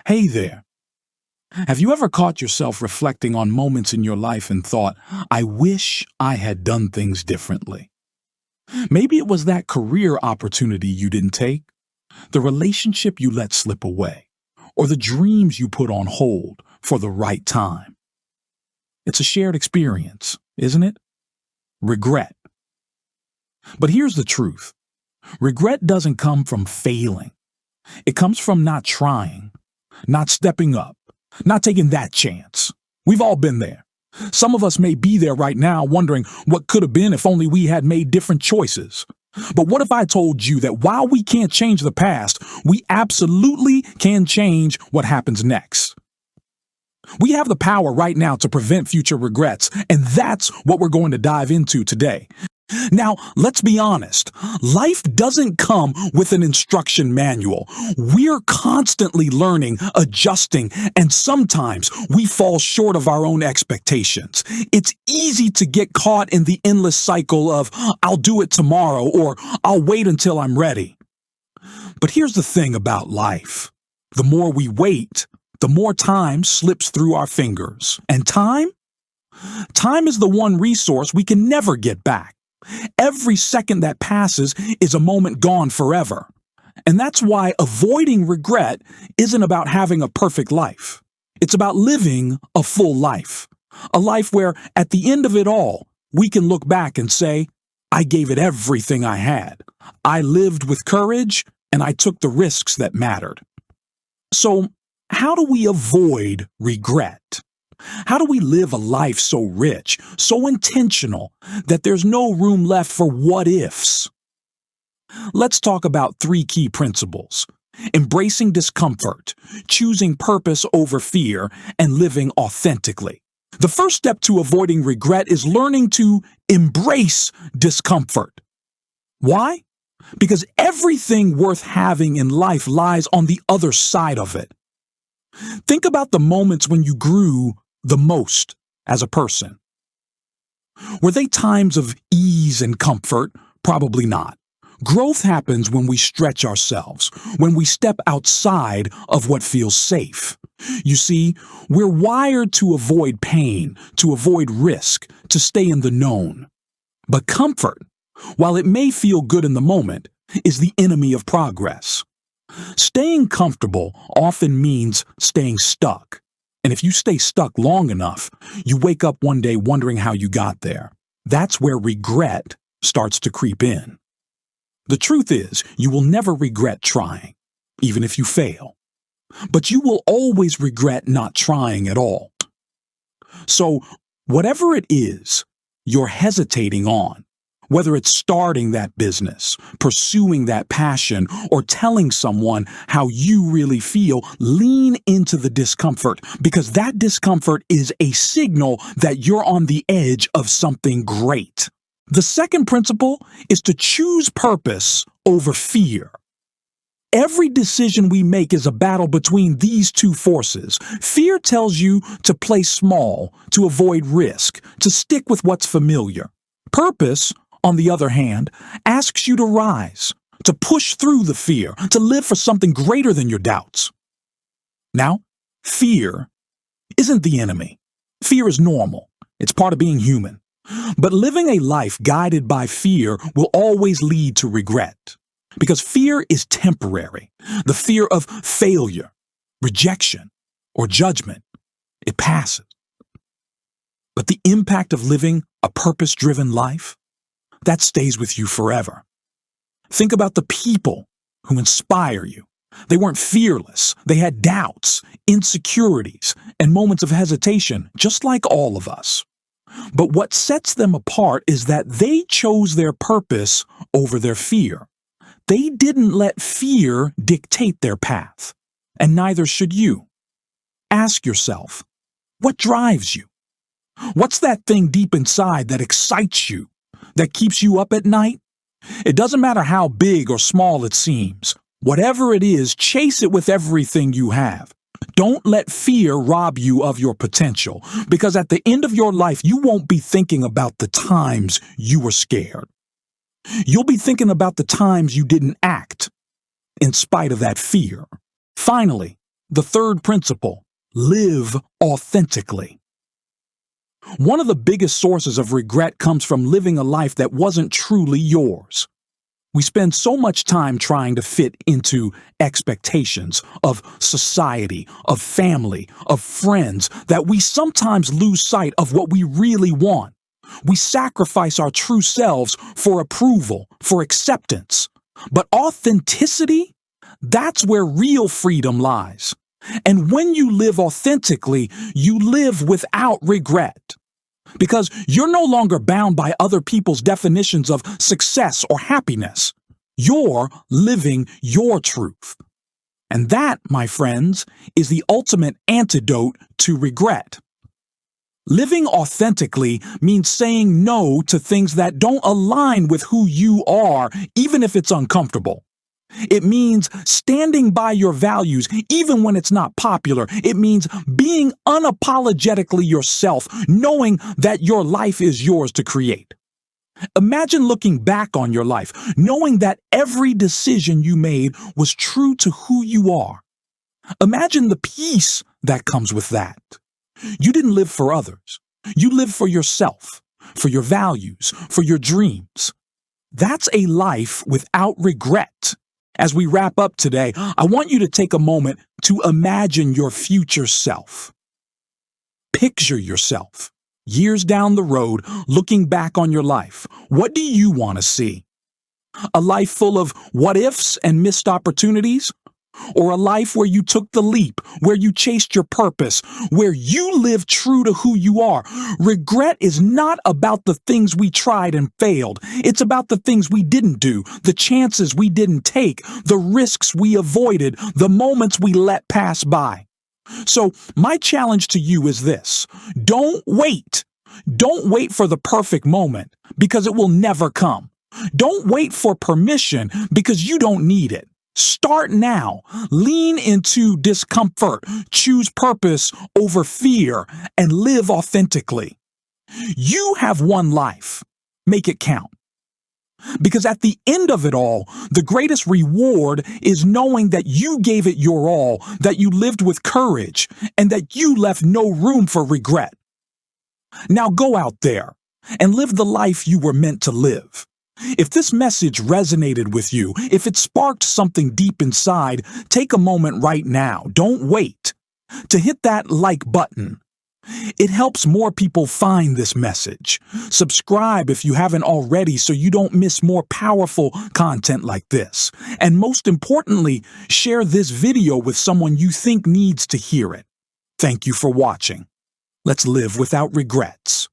Hey there. Have you ever caught yourself reflecting on moments in your life and thought, I wish I had done things differently? Maybe it was that career opportunity you didn't take, the relationship you let slip away, or the dreams you put on hold for the right time. It's a shared experience, isn't it? Regret. But here's the truth. Regret doesn't come from failing. It comes from not trying, not stepping up, not taking that chance. We've all been there. Some of us may be there right now wondering what could have been if only we had made different choices. But what if I told you that while we can't change the past, we absolutely can change what happens next? We have the power right now to prevent future regrets, and that's what we're going to dive into today. Now, let's be honest. Life doesn't come with an instruction manual. We're constantly learning, adjusting, and sometimes we fall short of our own expectations. It's easy to get caught in the endless cycle of, I'll do it tomorrow, or I'll wait until I'm ready. But here's the thing about life. The more we wait, the more time slips through our fingers. And time is the one resource we can never get back. Every second that passes is a moment gone forever. And that's why avoiding regret isn't about having a perfect life. It's about living a full life. A life where, at the end of it all, we can look back and say, I gave it everything I had. I lived with courage, and I took the risks that mattered. So, how do we avoid regret? How do we live a life so rich, so intentional, that there's no room left for what ifs? Let's talk about three key principles: embracing discomfort, choosing purpose over fear, and living authentically. The first step to avoiding regret is learning to embrace discomfort. Why? Because everything worth having in life lies on the other side of it. Think about the moments when you grew the most as a person. Were they times of ease and comfort? Probably not. Growth happens when we stretch ourselves, when we step outside of what feels safe. You see, we're wired to avoid pain, to avoid risk, to stay in the known. But comfort, while it may feel good in the moment, is the enemy of progress. Staying comfortable often means staying stuck. And if you stay stuck long enough, you wake up one day wondering how you got there. That's where regret starts to creep in. The truth is, you will never regret trying, even if you fail. But you will always regret not trying at all. So, whatever it is you're hesitating on, whether it's starting that business, pursuing that passion, or telling someone how you really feel, lean into the discomfort, because that discomfort is a signal that you're on the edge of something great. The second principle is to choose purpose over fear. Every decision we make is a battle between these two forces. Fear tells you to play small, to avoid risk, to stick with what's familiar. Purpose, on the other hand, asks you to rise, to push through the fear, to live for something greater than your doubts. Now, fear isn't the enemy. Fear is normal. It's part of being human. But living a life guided by fear will always lead to regret. Because fear is temporary. The fear of failure, rejection, or judgment, it passes. But the impact of living a purpose-driven life, that stays with you forever. Think about the people who inspire you. They weren't fearless. They had doubts, insecurities, and moments of hesitation, just like all of us. But what sets them apart is that they chose their purpose over their fear. They didn't let fear dictate their path, and neither should you. Ask yourself, what drives you? What's that thing deep inside that excites you, that keeps you up at night? It doesn't matter how big or small it seems. Whatever it is, chase it with everything you have. Don't let fear rob you of your potential, because at the end of your life, you won't be thinking about the times you were scared. You'll be thinking about the times you didn't act in spite of that fear. Finally, The third principle: live authentically. One of the biggest sources of regret comes from living a life that wasn't truly yours. We spend so much time trying to fit into expectations of society, of family, of friends, that we sometimes lose sight of what we really want. We sacrifice our true selves for approval, for acceptance. But authenticity, that's where real freedom lies. And when you live authentically, you live without regret. Because you're no longer bound by other people's definitions of success or happiness. You're living your truth. And that, my friends, is the ultimate antidote to regret. Living authentically means saying no to things that don't align with who you are, even if it's uncomfortable. It means standing by your values even when it's not popular. It means being unapologetically yourself, knowing that your life is yours to create. Imagine looking back on your life, knowing that every decision you made was true to who you are. Imagine the peace that comes with that. You didn't live for others. You lived for yourself, for your values, for your dreams. That's a life without regret. As we wrap up today, I want you to take a moment to imagine your future self. Picture yourself, years down the road, looking back on your life. What do you want to see? A life full of what ifs and missed opportunities? Or a life where you took the leap, where you chased your purpose, where you lived true to who you are? Regret is not about the things we tried and failed. It's about the things we didn't do, the chances we didn't take, the risks we avoided, the moments we let pass by. So my challenge to you is this: don't wait. Don't wait for the perfect moment, because it will never come. Don't wait for permission, because you don't need it. Start now. Lean into discomfort. Choose purpose over fear and live authentically. You have one life. Make it count. Because at the end of it all, the greatest reward is knowing that you gave it your all, that you lived with courage, and that you left no room for regret. Now go out there and live the life you were meant to live. If this message resonated with you, if it sparked something deep inside, take a moment right now, don't wait, to hit that like button. It helps more people find this message. Subscribe if you haven't already so you don't miss more powerful content like this. And most importantly, share this video with someone you think needs to hear it. Thank you for watching. Let's live without regrets.